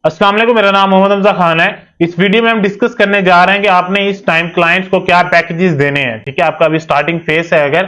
अस्सलाम वालेकुम, मेरा नाम मोहम्मद हमजा खान है। इस वीडियो में हम डिस्कस करने जा रहे हैं कि आपने इस टाइम क्लाइंट्स को क्या पैकेजेस देने हैं। ठीक है, आपका अभी स्टार्टिंग फेस है। अगर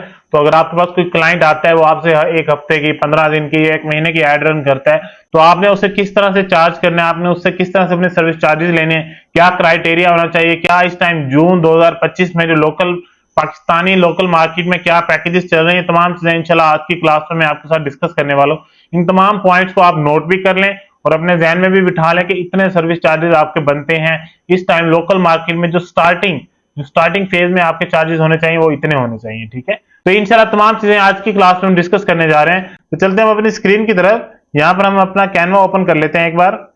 आपके पास कोई क्लाइंट आता है, वो आपसे एक हफ्ते की, 15 दिन की, एक महीने की ऐड रन करता है, तो आपने उसे किस तरह से चार्ज करना है, आपने उससे किस तरह से अपने सर्विस चार्जेस लेने हैं, क्या क्राइटेरिया होना चाहिए, क्या इस टाइम जून 2025 में जो लोकल पाकिस्तानी लोकल मार्केट में क्या पैकेजेस चल रहे हैं, तमाम चीजें इंशाल्लाह आज की क्लास में मैं आपके साथ डिस्कस करने वाला हूँ। इन तमाम पॉइंट्स को आप नोट भी कर लें और अपने ध्यान में भी बिठा लें कि इतने सर्विस चार्जेस आपके बनते हैं इस टाइम लोकल मार्केट में। जो स्टार्टिंग फेज में आपके चार्जेस होने चाहिए वो इतने होने चाहिए। ठीक है, तो इंशाल्लाह तमाम चीजें आज की क्लास में हम डिस्कस करने जा रहे हैं। तो चलते हैं हम अपनी स्क्रीन की तरफ। यहां पर हम अपना कैनवा ओपन कर लेते हैं एक बार।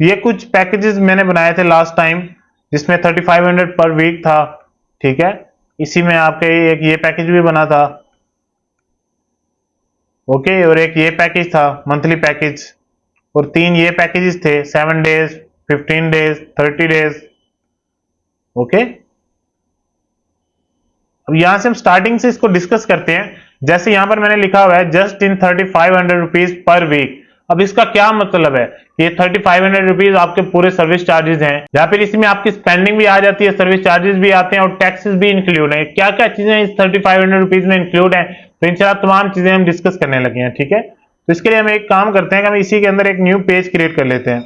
ये कुछ पैकेजेस मैंने बनाए थे लास्ट टाइम, जिसमें 3500 पर वीक था। ठीक है, इसी में आपके एक ये पैकेज भी बना था। ओके, और एक ये पैकेज था मंथली पैकेज, और 3 ये पैकेजेस थे, 7 डेज, 15 डेज, 30 डेज। ओके, अब यहां से हम स्टार्टिंग से इसको डिस्कस करते हैं। जैसे यहां पर मैंने लिखा हुआ है just in 3500 rupees per week. अब इसका क्या मतलब है? ये 3500 रुपीज आपके पूरे सर्विस चार्जेस हैं, या फिर इसमें आपकी स्पेंडिंग भी आ जाती है, सर्विस चार्जेस भी आते हैं और टैक्सेस भी इंक्लूड है। क्या क्या चीजें इस 3500 रुपीज में इंक्लूड है, तो इंशाल्लाह तमाम चीजें हम डिस्कस करने लगे हैं। ठीक है, तो इसके लिए हम एक काम करते हैं कि हम इसी के अंदर एक न्यू पेज क्रिएट कर लेते हैं।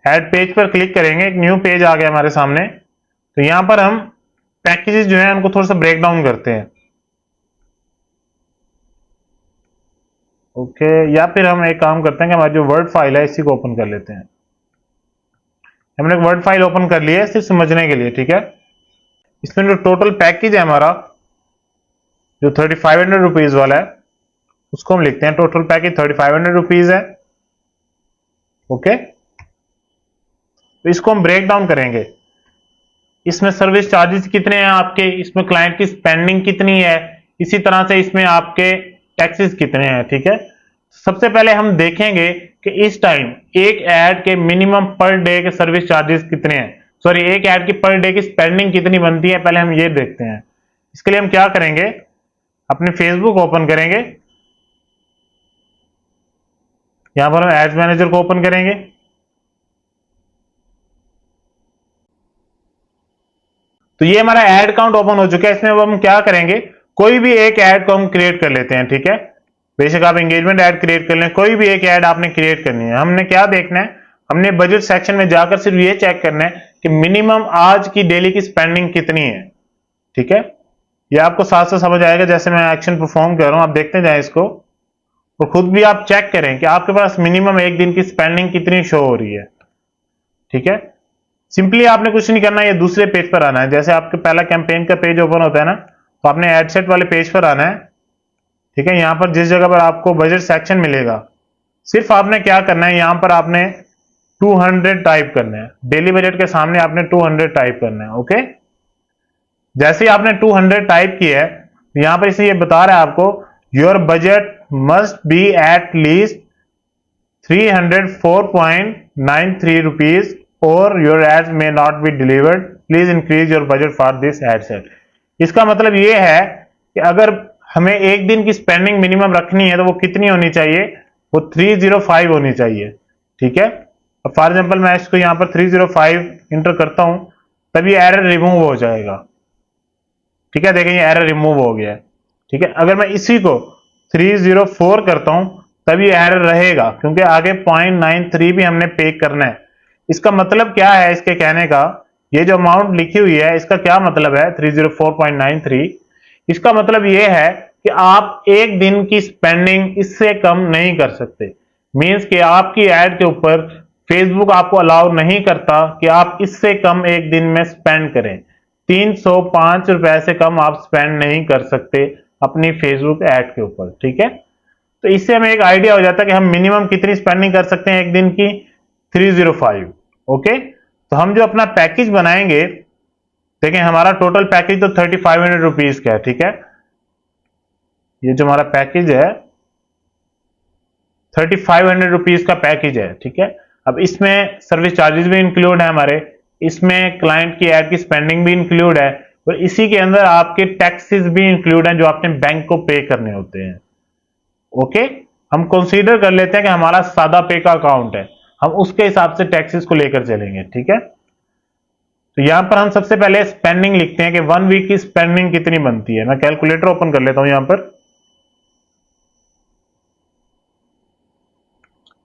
ऐड पेज पर क्लिक करेंगे, एक न्यू पेज आ गया हमारे सामने। तो यहां पर हम पैकेजेस जो है उनको थोड़ा सा ब्रेक डाउन करते हैं। ओके, या फिर हम एक काम करते हैं कि हमारी जो वर्ड फाइल है इसी को ओपन कर लेते हैं। हमने एक वर्ड फाइल ओपन कर ली है सिर्फ समझने के लिए। ठीक है, इसमें जो टोटल पैकेज है हमारा, जो 3500 रुपीज वाला है, उसको हम लिखते हैं टोटल पैकेज 3500 रुपीज है। ओके, तो इसको हम ब्रेक डाउन करेंगे। इसमें सर्विस चार्जेस कितने हैं आपके, इसमें क्लाइंट की स्पेंडिंग कितनी है, इसी तरह से इसमें आपके टैक्सेस कितने हैं। ठीक है, सबसे पहले हम देखेंगे कि इस टाइम एक ऐड के मिनिमम पर डे के सर्विस चार्जेस कितने हैं, सॉरी एक ऐड की पर डे की स्पेंडिंग कितनी बनती है, पहले हम ये देखते हैं। इसके लिए हम क्या करेंगे, अपने फेसबुक ओपन करेंगे, यहां पर हम एड्स मैनेजर को ओपन करेंगे। तो ये हमारा ऐड अकाउंट ओपन हो चुका है। इसमें अब हम क्या करेंगे, कोई भी एक ऐड को हम क्रिएट कर लेते हैं। ठीक है, बेशक आप एंगेजमेंट ऐड क्रिएट कर लें, कोई भी एक ऐड आपने क्रिएट करनी है। हमने क्या देखना है, हमने बजट सेक्शन में जाकर सिर्फ ये चेक करना है कि मिनिमम आज की डेली की स्पेंडिंग कितनी है। ठीक है, ये आपको साथ साथ समझ आएगा जैसे मैं एक्शन परफॉर्म कर रहा हूं। आप देखते जाए इसको और खुद भी आप चेक करें कि आपके पास मिनिमम एक दिन की स्पेंडिंग कितनी शो हो रही है। ठीक है, सिंपली आपने कुछ नहीं करना, ये दूसरे पेज पर आना है। जैसे आपके पहला कैंपेन का पेज ओपन होता है ना, तो आपने एडसेट वाले पेज पर आना है। ठीक है, यहां पर जिस जगह पर आपको बजट सेक्शन मिलेगा, सिर्फ आपने क्या करना है, यहां पर आपने 200 टाइप करना है। डेली बजट के सामने आपने 200 टाइप करना है। ओके, जैसे ही आपने 200 टाइप किया है, यहां पर इसे ये बता रहा है आपको your budget must be at least 304.93 rupees और your ads may not be delivered, please increase your budget for this ad set. इसका मतलब ये है कि अगर हमें एक दिन की स्पेंडिंग मिनिमम रखनी है तो वो कितनी होनी चाहिए, वो 305 होनी चाहिए। ठीक है, अब फॉर एग्जांपल मैं इसको यहां पर 305 इंटर करता हूं, तभी एरर रिमूव हो जाएगा। ठीक है, देखें ये एरर रिमूव हो गया है। ठीक है, अगर मैं इसी को 304 करता हूं तभी एरर रहेगा, क्योंकि आगे 0.93 भी हमने पे करना है। इसका मतलब क्या है, इसके कहने का, ये जो अमाउंट लिखी हुई है इसका क्या मतलब है 304.93, इसका मतलब ये है कि आप एक दिन की स्पेंडिंग इससे कम नहीं कर सकते। मींस कि आपकी ऐड के ऊपर फेसबुक आपको अलाउ नहीं करता कि आप इससे कम एक दिन में स्पेंड करें। 305 रुपए से कम आप स्पेंड नहीं कर सकते अपनी फेसबुक ऐड के ऊपर। ठीक है, तो इससे हमें एक आइडिया हो जाता है कि हम मिनिमम कितनी स्पेंडिंग कर सकते हैं एक दिन की, 305। ओके, तो हम जो अपना पैकेज बनाएंगे, देखें हमारा टोटल पैकेज तो 3500 रुपीज का है। ठीक है, ये जो हमारा पैकेज है 3500 रुपीज का पैकेज है। ठीक है, अब इसमें सर्विस चार्जेस भी इंक्लूड है हमारे, इसमें क्लाइंट की ऐड की स्पेंडिंग भी इंक्लूड है, और इसी के अंदर आपके टैक्सेस भी इंक्लूड हैं जो आपने बैंक को पे करने होते हैं। ओके, हम कंसीडर कर लेते हैं कि हमारा सादा पे का अकाउंट है, हम उसके हिसाब से टैक्सेस को लेकर चलेंगे। ठीक है, तो यहां पर हम सबसे पहले स्पेंडिंग लिखते हैं कि 1 वीक की स्पेंडिंग कितनी बनती है। मैं कैलकुलेटर ओपन कर लेता हूं यहां पर।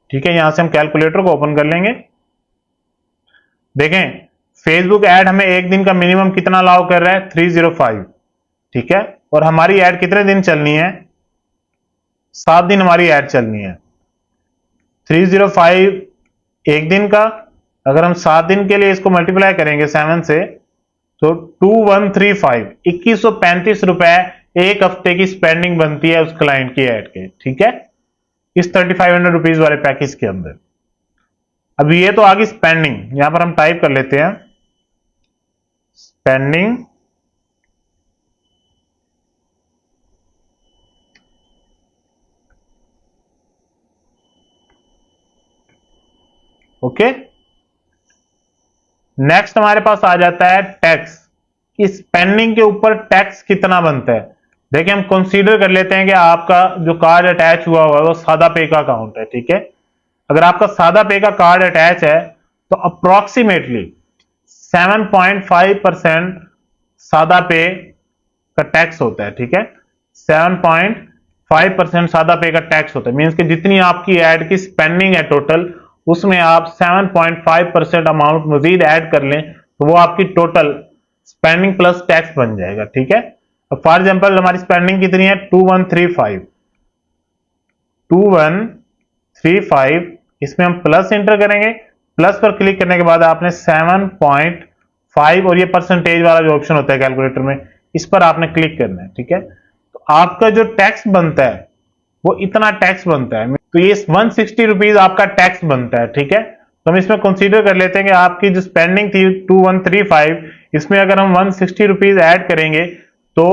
ठीक है, यहां से हम कैलकुलेटर को ओपन कर लेंगे। देखें, फेसबुक ऐड हमें एक दिन का मिनिमम कितना अलाउ कर रहा है, 305। ठीक है, और हमारी ऐड कितने दिन चलनी है, 7 दिन हमारी ऐड चलनी है। 305 एक दिन का, अगर हम 7 दिन के लिए इसको मल्टीप्लाई करेंगे 7 से, तो 2135 2135 रुपए एक हफ्ते की स्पेंडिंग बनती है उस क्लाइंट की ऐड के। ठीक है, इस 3500 रुपीज वाले पैकेज के अंदर। अब ये तो आ गई स्पेंडिंग, यहां पर हम टाइप कर लेते हैं स्पेंडिंग ओके। नेक्स्ट हमारे पास आ जाता है टैक्स। इस स्पेंडिंग के ऊपर टैक्स कितना बनता है। देखिए, हम कंसीडर कर लेते हैं कि आपका जो कार्ड अटैच हुआ हुआ है वो सादा पे का अकाउंट है। ठीक है, अगर आपका सादा पे का कार्ड अटैच है तो अप्रोक्सीमेटली 7.5% सादा पे का टैक्स होता है। ठीक है, 7.5% सादा पे का टैक्स होता है। मींस कि जितनी आपकी ऐड की स्पेंडिंग है टोटल, उसमें आप 7.5% अमाउंट मजीद ऐड कर लें तो वो आपकी टोटल स्पेंडिंग प्लस टैक्स बन जाएगा। ठीक है, अब फॉर एग्जांपल हमारी स्पेंडिंग कितनी है, 2135 इसमें हम प्लस एंटर करेंगे। प्लस पर क्लिक करने के बाद आपने 7.5 और ये परसेंटेज वाला जो ऑप्शन होता है कैलकुलेटर में, इस पर आपने क्लिक करना है। ठीक है, तो आपका जो टैक्स बनता है वो इतना टैक्स बनता है, तो ये 160 रुपीज आपका टैक्स बनता है। ठीक है, तो हम इसमें कंसीडर कर लेते हैं कि आपकी जो स्पेंडिंग थी 2135, इसमें अगर हम 160 रुपीज ऐड करेंगे तो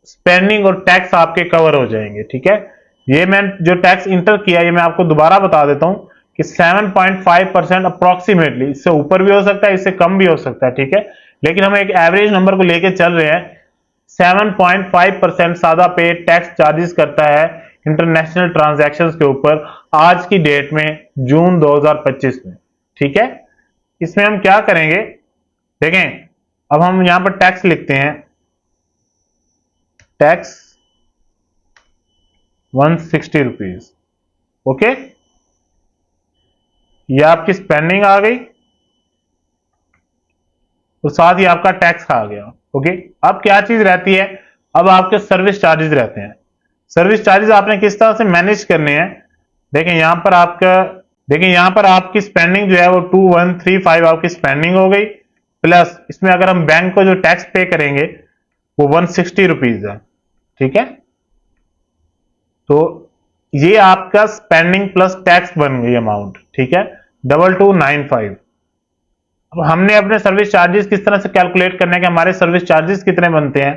स्पेंडिंग और टैक्स आपके कवर हो जाएंगे। ठीक है, ये मैं जो टैक्स इंटर किया ये मैं आपको दोबारा बता देता हूं कि 7.5% अप्रोक्सीमेटली, इससे ऊपर भी हो सकता है, इससे कम भी हो सकता है। ठीक है, लेकिन हम एक एवरेज नंबर को लेके चल रहे हैं। 7.5% सादा पे टैक्स चार्जेस करता है इंटरनेशनल ट्रांजैक्शंस के ऊपर आज की डेट में, जून 2025 में। ठीक है, इसमें हम क्या करेंगे, देखें, अब हम यहां पर टैक्स लिखते हैं, टैक्स 160 रुपीज। ओके, ये आपकी स्पेंडिंग आ गई और साथ ही आपका टैक्स आ गया। ओके, अब क्या चीज रहती है, अब आपके सर्विस चार्जेस रहते हैं। सर्विस चार्जेस आपने किस तरह से मैनेज करने हैं, देखें यहां पर आपका, देखें यहां पर आपकी स्पेंडिंग जो है वो 2135 आपकी स्पेंडिंग हो गई, प्लस इसमें अगर हम बैंक को जो टैक्स पे करेंगे वो 160 रुपीज है। ठीक है, तो ये आपका स्पेंडिंग प्लस टैक्स बन गई अमाउंट। ठीक है, 2295। अब हमने अपने सर्विस चार्जेस किस तरह से कैलकुलेट करने हैं कि हमारे सर्विस चार्जेस कितने बनते हैं।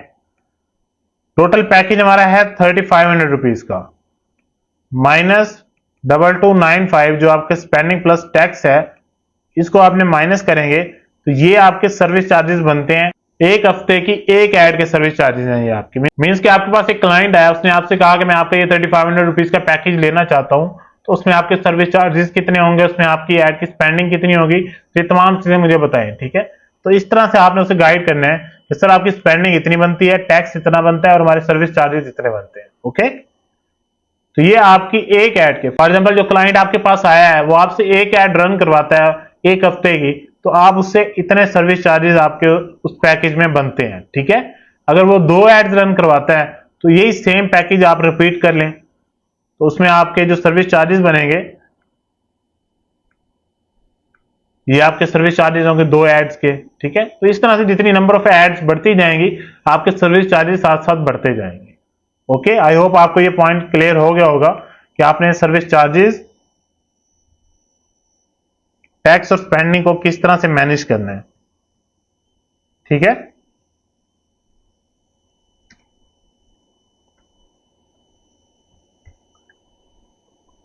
टोटल पैकेज हमारा है 3500 रुपीज का, माइनस 2295 जो आपके स्पेंडिंग प्लस टैक्स है, इसको आपने माइनस करेंगे तो ये आपके सर्विस चार्जेस बनते हैं। एक हफ्ते की एक ऐड के सर्विस चार्जेस हैं ये आपके। मींस कि आपके पास एक क्लाइंट आया, उसने आपसे कहा कि मैं आपका ये 3500 रुपीज का पैकेज लेना चाहता हूं, तो उसमें आपके सर्विस चार्जेस कितने होंगे, उसमें आपकी ऐड की स्पेंडिंग कितनी होगी, तो ये तमाम चीजें मुझे बताएं। ठीक है, तो इस तरह से आपने उसे गाइड करना है कि सर आपकी स्पेंडिंग इतनी बनती है, टैक्स इतना बनता है और हमारे सर्विस चार्जेस इतने बनते हैं। ओके, तो ये आपकी एक ऐड के, फॉर एग्जांपल जो क्लाइंट आपके पास आया है वो आपसे एक ऐड रन करवाता है एक हफ्ते की, तो आप उससे इतने सर्विस चार्जेस आपके उस पैकेज में बनते हैं। ठीक है, अगर वो 2 एड्स रन करवाता है तो यही सेम पैकेज आप रिपीट कर लें तो उसमें आपके जो सर्विस चार्जेस बनेंगे, ये आपके सर्विस चार्जेस होंगे 2 एड्स के। ठीक है, तो इस तरह से जितनी नंबर ऑफ एड्स बढ़ती जाएंगी आपके सर्विस चार्जेस साथ साथ बढ़ते जाएंगे। ओके, आई होप आपको ये पॉइंट क्लियर हो गया होगा कि आपने सर्विस चार्जेस, टैक्स और स्पेंडिंग को किस तरह से मैनेज करना है। ठीक है,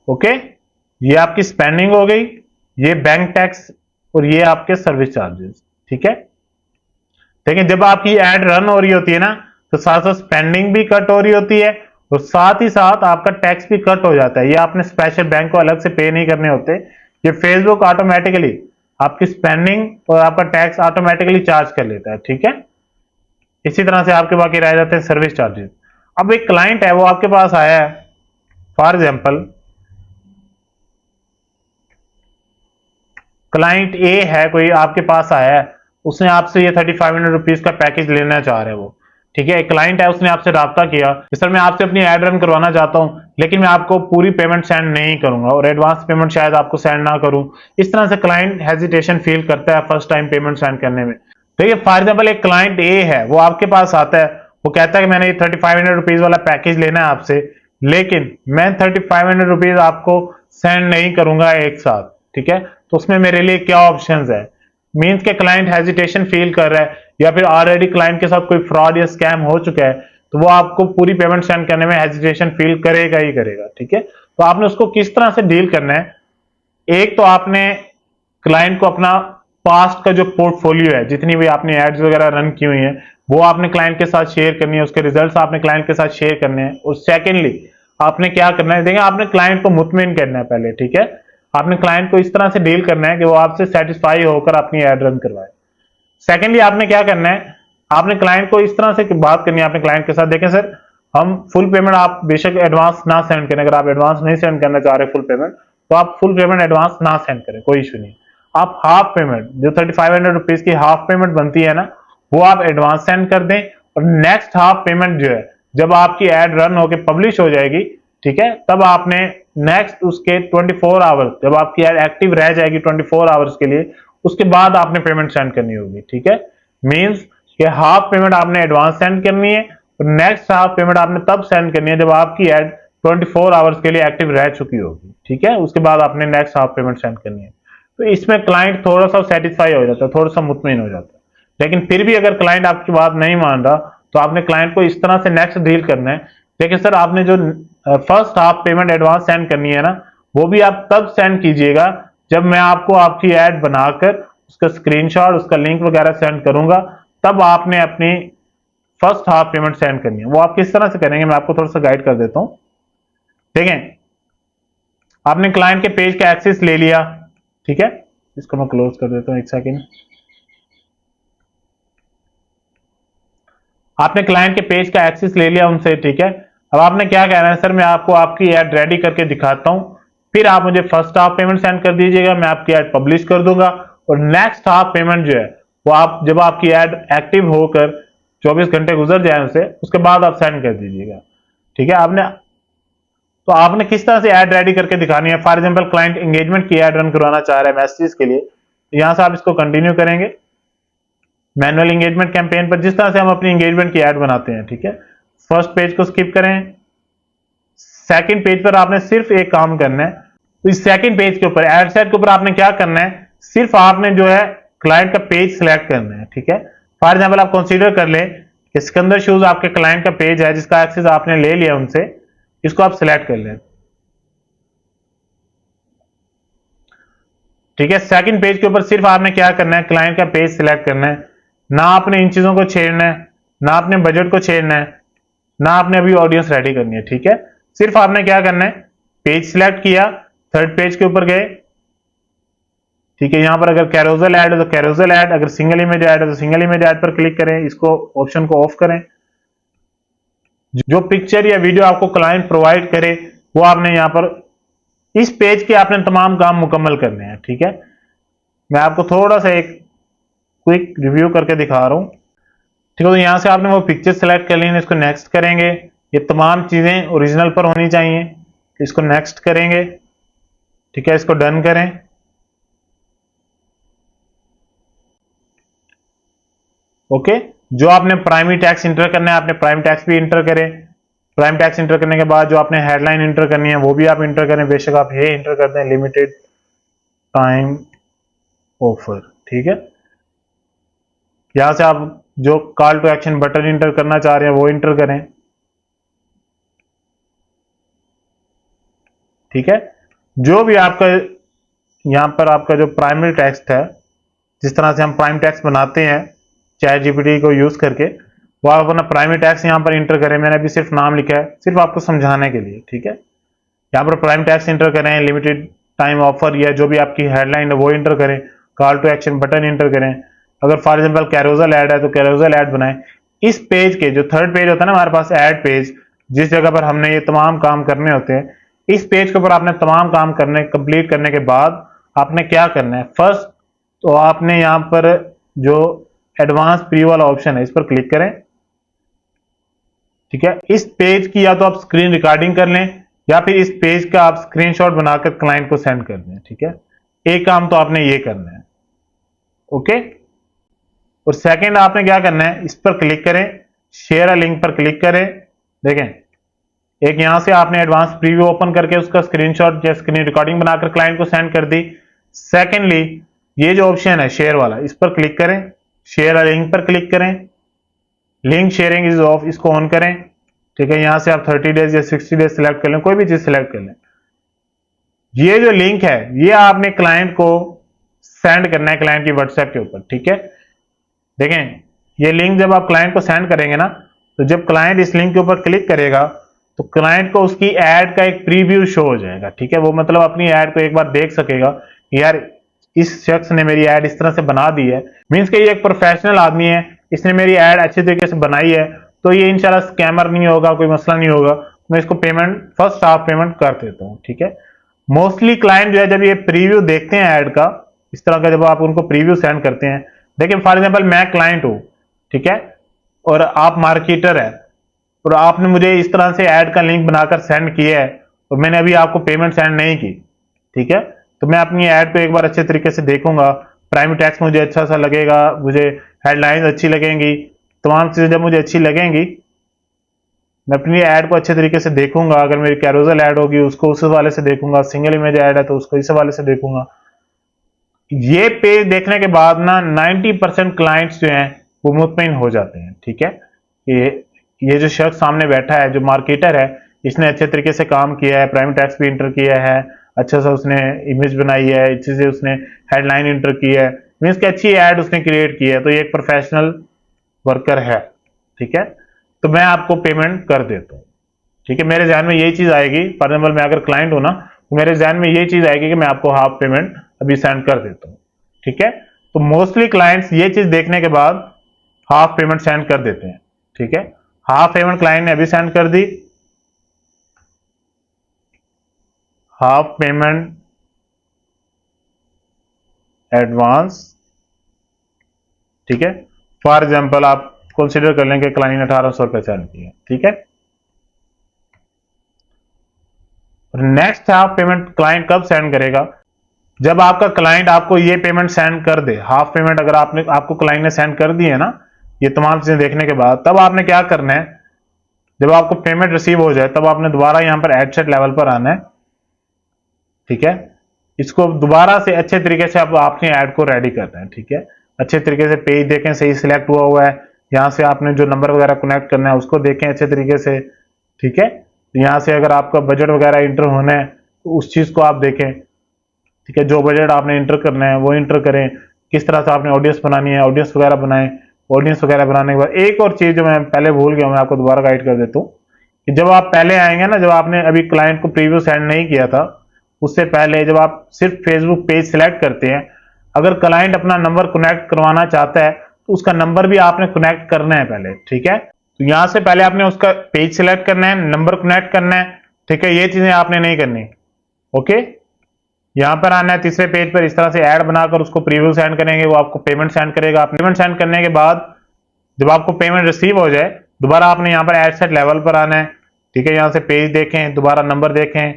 ओके, ये आपकी स्पेंडिंग हो गई, ये बैंक टैक्स और ये आपके सर्विस चार्जेस। ठीक है, लेकिन जब आपकी एड रन हो रही होती है ना, तो साथ साथ स्पेंडिंग भी कट हो रही होती है और साथ ही साथ आपका टैक्स भी कट हो जाता है। ये आपने स्पेशल बैंक को अलग से पे नहीं करने होते, ये फेसबुक ऑटोमेटिकली आपकी स्पेंडिंग और आपका टैक्स ऑटोमेटिकली चार्ज कर लेता है। ठीक है, इसी तरह से आपके बाकी रह जाते हैं सर्विस चार्जेस। अब एक क्लाइंट है, वो आपके पास आया है, फॉर एग्जाम्पल क्लाइंट ए है, कोई आपके पास आया है, उसने आपसे ये 3500 रुपीज का पैकेज लेना चाह रहा है वो। ठीक है, एक क्लाइंट है, उसने आपसे राब्ता किया कि सर मैं आपसे अपनी एड रन करवाना चाहता हूं, लेकिन मैं आपको पूरी पेमेंट सेंड नहीं करूंगा और एडवांस पेमेंट शायद आपको सेंड ना करूं। इस तरह से क्लाइंट हेजिटेशन फील करता है फर्स्ट टाइम पेमेंट सेंड करने में। देखिए फॉर एग्जाम्पल एक क्लाइंट ए है, वो आपके पास आता है, वो कहता है कि मैंने ये 3500 रुपीज वाला पैकेज लेना है आपसे, लेकिन मैं 3500 रुपीज आपको सेंड नहीं करूंगा एक साथ। ठीक है, तो उसमें मेरे लिए क्या ऑप्शंस है? मींस के क्लाइंट हेजिटेशन फील कर रहा है या फिर ऑलरेडी क्लाइंट के साथ कोई फ्रॉड या स्कैम हो चुका है, तो वो आपको पूरी पेमेंट सेंड करने में हेजिटेशन फील करेगा ही करेगा। ठीक है, तो आपने उसको किस तरह से डील करना है? एक तो आपने क्लाइंट को अपना पास्ट का जो पोर्टफोलियो है, जितनी भी आपने एड्स वगैरह रन की हुई है, वो आपने क्लाइंट के साथ शेयर करनी है, उसके रिजल्ट्स आपने क्लाइंट के साथ शेयर करने हैं। और सेकेंडली आपने क्या करना है, देखिए आपने क्लाइंट को मुतमिन करना है पहले। ठीक है, आपने क्लाइंट को इस तरह से डील करना है कि वो आपसे सेटिस्फाई होकर अपनी एड रन करवाए। सेकेंडली आपने क्या करना है, आपने क्लाइंट को इस तरह से बात करनी है अपने क्लाइंट के साथ, देखें सर हम फुल पेमेंट आप बेशक एडवांस ना सेंड करें, अगर आप एडवांस नहीं सेंड करना चाह रहे फुल पेमेंट, तो आप फुल पेमेंट एडवांस ना सेंड करें, कोई इशू नहीं। आप हाफ पेमेंट, जो 3500 रुपीज की हाफ पेमेंट बनती है ना, वो आप एडवांस सेंड कर दें और नेक्स्ट हाफ पेमेंट जो है, जब आपकी एड रन होकर पब्लिश हो जाएगी, ठीक है, तब आपने नेक्स्ट उसके 24 आवर्स, जब आपकी एड एक्टिव रह जाएगी 24 आवर्स के लिए, उसके बाद आपने पेमेंट सेंड करनी होगी। ठीक है, मींस कि हाफ पेमेंट आपने एडवांस सेंड करनी है और नेक्स्ट हाफ पेमेंट आपने तब सेंड करनी है जब आपकी एड 24 आवर्स के लिए एक्टिव रह चुकी होगी। ठीक है, उसके बाद आपने नेक्स्ट हाफ पेमेंट सेंड करनी है। तो इसमें क्लाइंट थोड़ा सा सेटिस्फाई हो जाता है, थोड़ा सा मुतमिन हो जाता है। लेकिन फिर भी अगर क्लाइंट आपकी बात नहीं मान रहा, तो आपने क्लाइंट को इस तरह से नेक्स्ट डील करना है, देखिए सर आपने जो first half payment advance send करनी है ना, वो भी आप तब सेंड कीजिएगा जब मैं आपको आपकी एड बनाकर उसका स्क्रीनशॉट, उसका लिंक वगैरह सेंड करूंगा, तब आपने अपनी फर्स्ट हाफ पेमेंट सेंड करनी है। वो आप किस तरह से करेंगे, मैं आपको थोड़ा सा गाइड कर देता हूं। देखें, आपने क्लाइंट के पेज का एक्सेस ले लिया, ठीक है, इसको मैं क्लोज कर देता हूं एक सेकेंड। आपने क्लाइंट के पेज का एक्सेस ले लिया उनसे, ठीक है। अब आपने क्या कहना है, सर मैं आपको आपकी एड रेडी करके दिखाता हूं, फिर आप मुझे फर्स्ट हाफ पेमेंट सेंड कर दीजिएगा, मैं आपकी एड पब्लिश कर दूंगा और नेक्स्ट हाफ पेमेंट जो है वो आप जब आपकी एड एक्टिव होकर 24 घंटे गुजर जाए उसे, उसके बाद आप सेंड कर दीजिएगा। ठीक है, तो आपने किस तरह से एड रेडी करके दिखानी है? फॉर एग्जांपल क्लाइंट एंगेजमेंट की एड रन करवाना चाह रहा है मैसेजेस के लिए, तो यहां से आप इसको कंटिन्यू करेंगे मैनुअल एंगेजमेंट कैंपेन पर, जिस तरह से हम अपनी एंगेजमेंट की एड बनाते हैं। ठीक है, फर्स्ट पेज को स्किप करें, सेकंड पेज पर आपने सिर्फ एक काम करना है। तो इस सेकंड पेज के ऊपर एड सेट के ऊपर आपने क्या करना है, सिर्फ आपने जो है क्लाइंट का पेज सिलेक्ट करना है। ठीक है, फॉर एग्जाम्पल आप कंसीडर कर लें कि सिकंदर शूज आपके क्लाइंट का पेज है जिसका एक्सेस आपने ले लिया उनसे, इसको आप सिलेक्ट कर लें। ठीक है, सेकंड पेज के ऊपर सिर्फ आपने क्या करना है, क्लाइंट का पेज सिलेक्ट करना है, ना आपने इन चीजों को छेड़ना है, ना आपने बजट को छेड़ना है, ना आपने अभी ऑडियंस रेडी करनी है। ठीक है, सिर्फ आपने क्या करना है, पेज सिलेक्ट किया, थर्ड पेज के ऊपर गए। ठीक है, यहां पर अगर कैरोजल ऐड है तो कैरोजल ऐड, अगर सिंगल इमेज ऐड है तो सिंगल इमेज ऐड पर क्लिक करें, इसको ऑप्शन को ऑफ करें। जो पिक्चर या वीडियो आपको क्लाइंट प्रोवाइड करे वो आपने यहां पर इस पेज के आपने तमाम काम मुकम्मल करने हैं। ठीक है, मैं आपको थोड़ा सा एक क्विक रिव्यू करके दिखा रहा हूं। ठीक है, तो यहां से आपने वो पिक्चर सेलेक्ट कर ली, इसको नेक्स्ट करेंगे, ये तमाम चीजें ओरिजिनल पर होनी चाहिए, इसको नेक्स्ट करेंगे। ठीक है, इसको डन करें। ओके, जो आपने प्राइमरी टैक्स इंटर करना है, आपने प्राइम टैक्स भी इंटर करें। प्राइम टैक्स इंटर करने के बाद जो आपने हेडलाइन इंटर करनी है वो भी आप इंटर करें, बेशक आप ये इंटर कर दें लिमिटेड टाइम ऑफर। ठीक है, यहां से आप जो call to action button enter करना चाह रहे हैं वो इंटर करें। ठीक है, जो भी आपका यहां पर आपका जो प्राइमरी टेक्स्ट है, जिस तरह से हम प्राइम टैक्स बनाते हैं चैट जीपीटी को यूज करके, वो आप अपना प्राइमरी टैक्स यहाँ पर इंटर करें। मैंने अभी सिर्फ नाम लिखा है सिर्फ आपको समझाने के लिए, ठीक है। यहाँ पर प्राइम टैक्स इंटर करें, लिमिटेड टाइम ऑफर या जो भी आपकी हेडलाइन है वो इंटर करें, call to action button enter करें। अगर फॉर एग्जांपल कैरोजल ऐड है तो कैरोजल ऐड बनाएं। इस पेज के जो थर्ड पेज होता है ना हमारे पास ऐड पेज, जिस जगह पर हमने ये तमाम काम करने होते हैं, इस पेज के ऊपर आपने तमाम काम करने कंप्लीट करने के बाद आपने क्या करना है, फर्स्ट तो आपने यहाँ पर जो एडवांस प्रीव्यू वाला ऑप्शन है इस पर क्लिक करें, ठीक है। इस पेज की या तो आप स्क्रीन रिकॉर्डिंग कर लें या फिर इस पेज का आप स्क्रीनशॉट बनाकर क्लाइंट को सेंड कर दें, ठीक है। एक काम तो आपने ये करना है, ओके। और सेकंड आपने क्या करना है, इस पर क्लिक करें, शेयर अ लिंक पर क्लिक करें। देखें, एक यहां से आपने एडवांस प्रीव्यू ओपन करके उसका स्क्रीनशॉट या स्क्रीन रिकॉर्डिंग बनाकर क्लाइंट को सेंड कर दी। सेकेंडली ये जो ऑप्शन है शेयर वाला, इस पर क्लिक करें, शेयर अ लिंक पर क्लिक करें, लिंक शेयरिंग इज ऑफ, इसको ऑन करें, ठीक है। यहां से आप 30 डेज या 60 डेज सिलेक्ट कर लें, कोई भी चीज सिलेक्ट कर लें। ये जो लिंक है ये आपने क्लाइंट को सेंड करना है क्लाइंट की व्हाट्सएप के ऊपर, ठीक है। देखें, ये लिंक जब आप क्लाइंट को सेंड करेंगे ना, तो जब क्लाइंट इस लिंक के ऊपर क्लिक करेगा तो क्लाइंट को उसकी एड का एक प्रीव्यू शो हो जाएगा, ठीक है। वो मतलब अपनी एड को एक बार देख सकेगा कि यार इस शख्स ने मेरी एड इस तरह से बना दी है, मींस कि ये एक प्रोफेशनल आदमी है, इसने मेरी एड अच्छी तरीके से बनाई है, तो ये इंशाल्लाह स्कैमर नहीं होगा, कोई मसला नहीं होगा। मैं इसको पेमेंट फर्स्ट हाफ पेमेंट कर देता हूँ, ठीक है। मोस्टली क्लाइंट जो है जब ये प्रीव्यू देखते हैं ऐड का, इस तरह का जब आप उनको प्रीव्यू सेंड करते हैं, देखिए फॉर एग्जांपल मैं क्लाइंट हूं, ठीक है, और आप मार्केटर है, और आपने मुझे इस तरह से ऐड का लिंक बनाकर सेंड किया है और मैंने अभी आपको पेमेंट सेंड नहीं की, ठीक है। तो मैं अपनी ऐड को एक बार अच्छे तरीके से देखूंगा, प्राइमरी टैक्स मुझे अच्छा सा लगेगा, मुझे हेडलाइंस अच्छी लगेंगी, तमाम चीजें जब मुझे अच्छी लगेंगी मैं अपनी ऐड को अच्छे तरीके से देखूंगा। अगर मेरी कैरोजल ऐड होगी उसको उस हवाले से देखूंगा, सिंगल इमेज ऐड है तो उसको इस हवाले से देखूंगा। ये पेज देखने के बाद ना 90% क्लाइंट्स जो हैं वो मुतमईन हो जाते हैं, ठीक है। ये जो शख्स सामने बैठा है जो मार्केटर है, इसने अच्छे तरीके से काम किया है, प्राइमरी टैक्स भी इंटर किया है, अच्छा सा उसने इमेज बनाई है, अच्छे से उसने हेडलाइन इंटर की है, मीन्स कि अच्छी ऐड उसने क्रिएट की है, तो ये एक प्रोफेशनल वर्कर है, ठीक है। तो मैं आपको पेमेंट कर देता हूँ, ठीक है। मेरे ध्यान में यही चीज आएगी, फॉर एग्जाम्पल मैं अगर क्लाइंट हूं ना तो मेरे ध्यान में यही चीज आएगी कि मैं आपको हाफ पेमेंट अभी सेंड कर देता हूँ, ठीक है। तो मोस्टली क्लाइंट्स ये चीज देखने के बाद हाफ पेमेंट सेंड कर देते हैं, ठीक है। हाफ पेमेंट क्लाइंट ने अभी सेंड कर दी, हाफ पेमेंट एडवांस, ठीक है। फॉर एग्जाम्पल आप कंसीडर कर लें कि क्लाइंट ने 1800 रुपए सेंड किया, ठीक है। नेक्स्ट हाफ पेमेंट क्लाइंट कब सेंड करेगा, जब आपका क्लाइंट आपको ये पेमेंट सेंड कर दे। हाफ पेमेंट अगर आपको क्लाइंट ने सेंड कर दी है ना, ये तमाम चीजें देखने के बाद, तब आपने क्या करना है, जब आपको पेमेंट रिसीव हो जाए तब आपने दोबारा यहां पर एड सेट लेवल पर आना है, ठीक है। इसको दोबारा से अच्छे तरीके से आपने ऐड को रेडी करना है, ठीक है। अच्छे तरीके से पेज देखें सही सिलेक्ट हुआ है, यहां से आपने जो नंबर वगैरह कनेक्ट करना है उसको देखें अच्छे तरीके से, ठीक है। यहां से अगर आपका बजट वगैरह इंटर होना है तो उस चीज को आप देखें, ठीक है। जो बजट आपने इंटर करना है वो इंटर करें, किस तरह से आपने ऑडियंस बनानी है ऑडियंस वगैरह बनाएं। ऑडियंस वगैरह बनाने के बाद एक और चीज जो मैं पहले भूल गया, मैं आपको दोबारा गाइड कर देता हूँ कि जब आप पहले आएंगे ना, जब आपने अभी क्लाइंट को प्रीव्यू सेंड नहीं किया था, उससे पहले जब आप सिर्फ फेसबुक पेज सिलेक्ट करते हैं, अगर क्लाइंट अपना नंबर कनेक्ट करवाना चाहता है तो उसका नंबर भी आपने कनेक्ट करना है पहले, ठीक है। तो यहां से पहले आपने उसका पेज सिलेक्ट करना है, नंबर कनेक्ट करना है, ठीक है। ये चीजें आपने नहीं करनी, ओके। यहां पर आना है तीसरे पेज पर, इस तरह से ऐड बनाकर उसको प्रीव्यू सेंड करेंगे, वो आपको पेमेंट सेंड करेगा। पेमेंट सेंड करने के बाद जब आपको पेमेंट रिसीव हो जाए, दोबारा आपने यहाँ पर एड सेट लेवल पर आना है, ठीक है। यहाँ से पेज देखें, दोबारा नंबर देखें,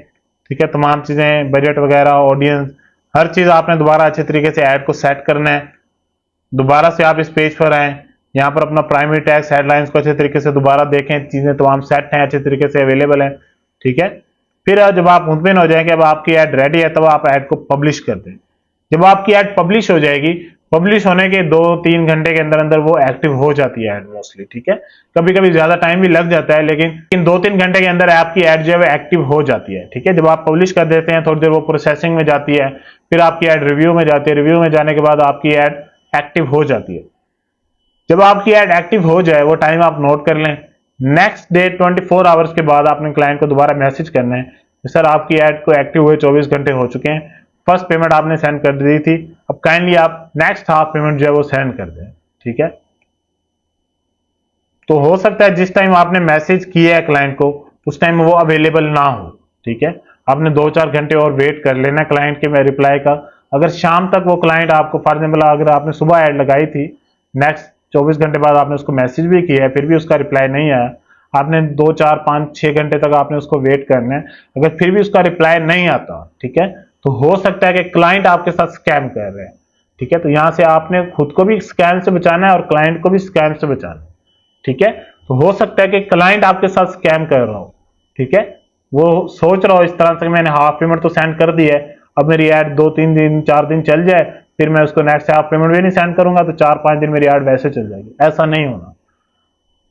ठीक है। तमाम चीजें बजट वगैरह ऑडियंस हर चीज आपने दोबारा अच्छे तरीके से ऐड को सेट करना है। दोबारा से आप इस पेज पर आए, यहाँ पर अपना प्राइमरी टैक्स हेडलाइंस को अच्छे तरीके से दोबारा देखें, चीजें तमाम सेट हैं, अच्छे तरीके से अवेलेबल है, ठीक है। फिर जब आप मुतमिन हो जाएंगे अब आपकी ऐड रेडी है, तब आप ऐड को पब्लिश कर दें। जब आपकी ऐड पब्लिश हो जाएगी, पब्लिश होने के 2-3 घंटे के अंदर अंदर वो एक्टिव हो जाती है ऐड मोस्टली, ठीक है। कभी कभी ज्यादा टाइम भी लग जाता है, लेकिन इन 2-3 घंटे के अंदर आपकी ऐड जो है एक्टिव हो जाती है, ठीक है। जब आप पब्लिश कर देते हैं थोड़ी देर वो प्रोसेसिंग में जाती है, फिर आपकी ऐड रिव्यू में जाती है, रिव्यू में जाने के बाद आपकी ऐड एक्टिव हो जाती है। जब आपकी ऐड एक्टिव हो जाए, वो टाइम आप नोट कर लें, नेक्स्ट डे 24 आवर्स के बाद आपने क्लाइंट को दोबारा मैसेज करना है कि सर आपकी ऐड को एक्टिव हुए 24 घंटे हो चुके हैं, फर्स्ट पेमेंट आपने सेंड कर दी थी, अब काइंडली आप नेक्स्ट हाफ पेमेंट जो है वो सेंड कर दें। ठीक है, तो हो सकता है जिस टाइम आपने मैसेज किया है क्लाइंट को उस टाइम वो अवेलेबल ना हो। ठीक है, आपने 2-4 घंटे और वेट कर लेना क्लाइंट के रिप्लाई का। अगर शाम तक वो क्लाइंट आपको, फॉर एग्जाम्पल अगर आपने सुबह ऐड लगाई थी, नेक्स्ट 24 घंटे बाद आपने उसको मैसेज भी किया है, फिर भी उसका रिप्लाई नहीं आया, आपने 2-4-5-6 घंटे तक आपने उसको वेट करना है। अगर फिर भी उसका रिप्लाई नहीं आता, ठीक है, तो हो सकता है कि क्लाइंट आपके साथ स्कैम कर रहे हैं। ठीक है, तो यहां से आपने खुद को भी स्कैम से बचाना है और क्लाइंट को भी स्कैम से बचाना है। ठीक है, तो हो सकता है कि क्लाइंट आपके साथ स्कैम कर रहा हो। ठीक है, वो सोच रहा हो इस तरह से, मैंने हाफ पेमेंट तो सेंड कर दी है, अब मेरी ऐड 2-3 दिन 4 दिन चल जाए, फिर मैं उसको नेक्स्ट हाफ पेमेंट भी नहीं सेंड करूंगा तो 4-5 दिन मेरी ऐड वैसे चल जाएगी। ऐसा नहीं होना।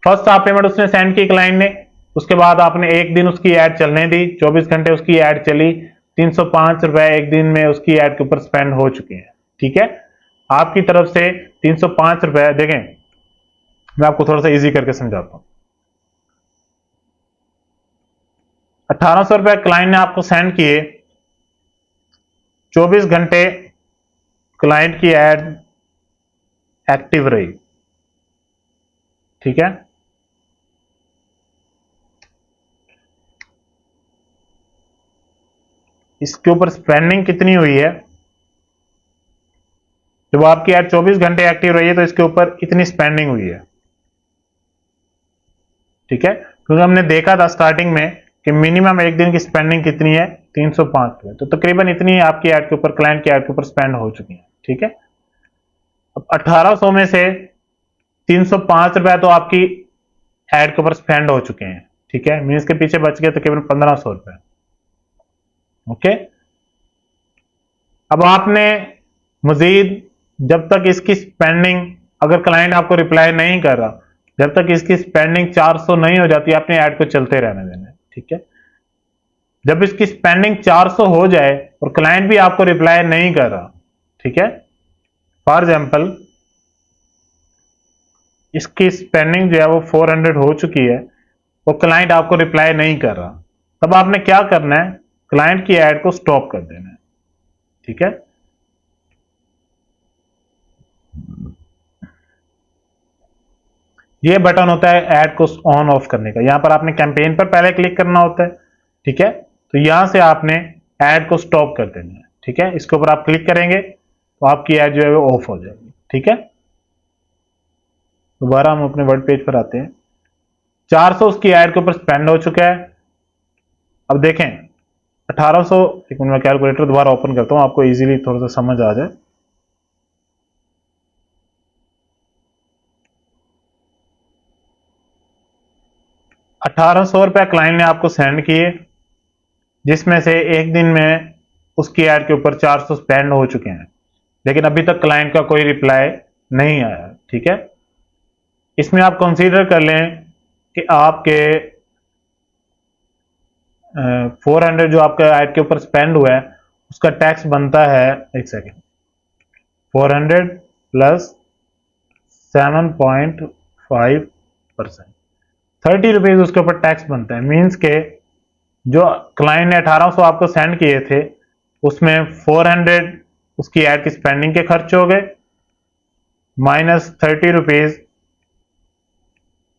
फर्स्ट हाफ पेमेंट उसने सेंड की क्लाइंट ने, उसके बाद आपने एक दिन उसकी ऐड चलने दी, 24 घंटे उसकी ऐड चली, 305 रुपए एक दिन में उसकी ऐड के ऊपर स्पेंड हो चुके हैं। ठीक है, आपकी तरफ से 305 रुपए, देखें मैं आपको थोड़ा सा इजी करके समझाता हूं। 1800 रुपए क्लाइंट ने आपको सेंड किए, 24 घंटे क्लाइंट की ऐड एक्टिव रही। ठीक है, इसके ऊपर स्पेंडिंग कितनी हुई है, जब आपकी ऐड 24 घंटे एक्टिव रही है तो इसके ऊपर इतनी स्पेंडिंग हुई है। ठीक है, क्योंकि हमने देखा था स्टार्टिंग में कि मिनिमम एक दिन की स्पेंडिंग कितनी है, 305 रुपए, तो तकरीबन इतनी ही आपकी ऐड के ऊपर, क्लाइंट की ऐड के ऊपर स्पेंड हो चुकी है। ठीक है, अब 1800 में से 305 रुपए तो आपकी ऐड के ऊपर स्पेंड हो चुके हैं। ठीक है, मीन्स के पीछे बच गए तकरीबन 1500 रुपए। ओके, अब आपने मजीद, जब तक इसकी स्पेंडिंग, अगर क्लाइंट आपको रिप्लाई नहीं कर रहा, जब तक इसकी स्पेंडिंग 400 नहीं हो जाती, आपने ऐड को चलते रहने देना है। ठीक है, जब इसकी स्पेंडिंग 400 हो जाए और क्लाइंट भी आपको रिप्लाई नहीं कर रहा, ठीक है, फॉर एग्जांपल इसकी स्पेंडिंग जो है वो 400 हो चुकी है, वो क्लाइंट आपको रिप्लाई नहीं कर रहा, तब आपने क्या करना है, क्लाइंट की ऐड को स्टॉप कर देना है। ठीक है, ये बटन होता है ऐड को ऑन ऑफ करने का, यहां पर आपने कैंपेन पर पहले क्लिक करना होता है। ठीक है, तो यहां से आपने ऐड को स्टॉप कर देना है। ठीक है, इसके ऊपर आप क्लिक करेंगे तो आपकी ऐड जो है वो ऑफ हो जाएगी। ठीक है, दोबारा हम अपने वर्ड पेज पर आते हैं। 400 उसकी ऐड के ऊपर स्पेंड हो चुका है। अब देखें 1800, एक मिनट में कैलकुलेटर दोबारा ओपन करता हूं, आपको इजीली थोड़ा सा समझ आ जाए। ₹1800 क्लाइंट ने आपको सेंड किए, जिसमें से एक दिन में उसकी ऐड के ऊपर 400 स्पेंड हो चुके हैं, लेकिन अभी तक क्लाइंट का कोई रिप्लाई नहीं आया। ठीक है, इसमें आप कंसीडर कर लें कि आपके 400 जो आपका ऐड के ऊपर स्पेंड हुआ है उसका टैक्स बनता है, एक सेकेंड, 400 प्लस 7.5%, 30 रुपीज उसके ऊपर टैक्स बनता है। मीन्स के जो क्लाइंट ने 1800 आपको सेंड किए थे उसमें 400 उसकी ऐड की स्पेंडिंग के खर्च हो गए, माइनस 30 रुपीज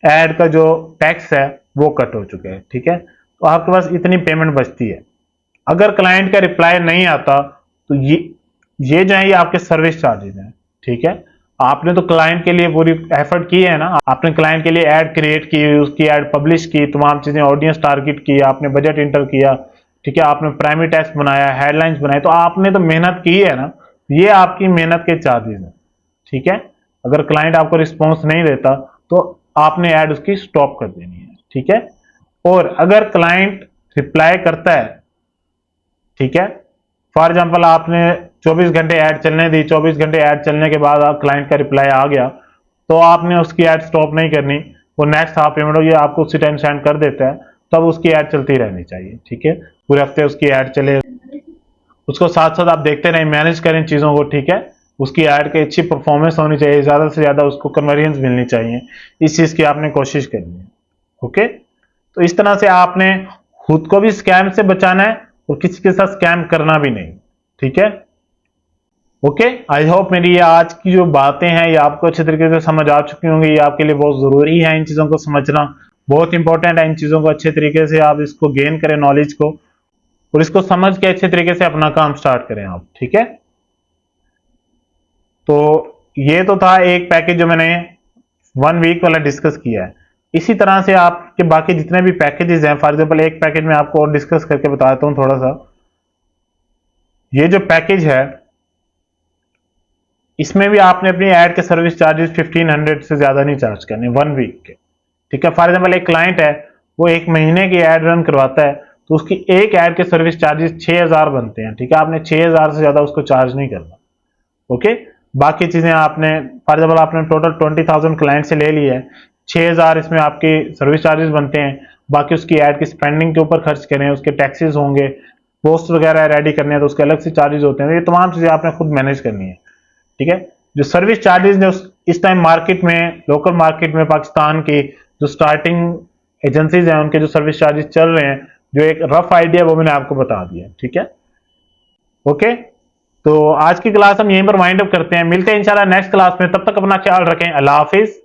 ऐड का जो टैक्स है वो कट हो चुके हैं। ठीक है, तो आपके पास इतनी पेमेंट बचती है। अगर क्लाइंट का रिप्लाई नहीं आता तो ये जो है ये आपके सर्विस चार्जेस हैं। ठीक है, आपने तो क्लाइंट के लिए पूरी एफर्ट की है ना, आपने क्लाइंट के लिए ऐड क्रिएट की, उसकी ऐड पब्लिश की, तमाम चीजें, ऑडियंस टारगेट की, आपने बजट इंटर किया, ठीक है, आपने प्राइमरी टेक्स्ट बनाया, हेडलाइंस बनाई, तो आपने तो मेहनत की है ना, ये आपकी मेहनत के चार्जेस हैं। ठीक है, अगर क्लाइंट आपको रिस्पॉन्स नहीं देता तो आपने ऐड उसकी स्टॉप कर देनी है। ठीक है, और अगर क्लाइंट रिप्लाई करता है, ठीक है, फॉर एग्जांपल आपने 24 घंटे ऐड चलने दी, 24 घंटे ऐड चलने के बाद आप क्लाइंट का रिप्लाई आ गया तो आपने उसकी ऐड स्टॉप नहीं करनी, वो नेक्स्ट हाफ पेमेंट हो ये आपको उसी टाइम सेंड कर देता है, तब उसकी ऐड चलती रहनी चाहिए। ठीक है, पूरे हफ्ते उसकी ऐड चले, उसको साथ साथ आप देखते रहें, मैनेज करें चीज़ों को। ठीक है, उसकी ऐड की अच्छी परफॉर्मेंस होनी चाहिए, ज़्यादा से ज़्यादा उसको कन्वर्जन्स मिलनी चाहिए, इस चीज़ की आपने कोशिश करनी है। ओके, तो इस तरह से आपने खुद को भी स्कैम से बचाना है और किसी के साथ स्कैम करना भी नहीं। ठीक है, ओके। आई होप मेरी ये आज की जो बातें हैं ये आपको अच्छे तरीके से समझ आ चुकी होंगी। ये आपके लिए बहुत ज़रूरी है, इन चीज़ों को समझना बहुत इंपॉर्टेंट है। इन चीज़ों को अच्छे तरीके से आप इसको गेन करें, नॉलेज को, और इसको समझ के अच्छे तरीके से अपना काम स्टार्ट करें आप। ठीक है, तो ये तो था एक पैकेज जो मैंने 1 वीक वाला डिस्कस किया है। इसी तरह से आपके बाकी जितने भी पैकेजेस हैं, फॉर एग्जांपल एक पैकेज मैं आपको और डिस्कस करके बताता हूं थोड़ा सा। ये जो पैकेज है इसमें भी आपने अपनी ऐड के सर्विस चार्जेस 1500 से ज्यादा नहीं चार्ज करने 1 वीक के। ठीक है, फॉर एग्जाम्पल एक क्लाइंट है, वो 1 महीने की ऐड रन करवाता है, तो उसकी एक ऐड के सर्विस चार्जेस 6000 बनते हैं। ठीक है, आपने 6000 से ज्यादा उसको चार्ज नहीं करना। ओके, बाकी चीजें आपने, फॉर एग्जाम्पल आपने टोटल 20,000 क्लाइंट से ले लिया है, 6000 इसमें आपके सर्विस चार्जेस बनते हैं, बाकी उसकी ऐड की स्पेंडिंग के ऊपर खर्च करें, उसके टैक्सेस होंगे, पोस्ट वगैरह रेडी करने हैं तो उसके अलग से चार्जेस होते हैं। ये तमाम चीजें आपने खुद मैनेज करनी है। ठीक है, जो सर्विस चार्जेस जो इस टाइम मार्केट में, लोकल मार्केट में पाकिस्तान की जो स्टार्टिंग एजेंसीज हैं उनके जो सर्विस चार्जेस चल रहे हैं, जो एक रफ आइडिया वो मैंने आपको बता दिया। ठीक है, ओके, तो आज की क्लास हम यहीं पर वाइंड अप करते हैं। मिलते हैं इंशाल्लाह नेक्स्ट क्लास में, तब तक अपना ख्याल रखें। अल्लाह हाफिज।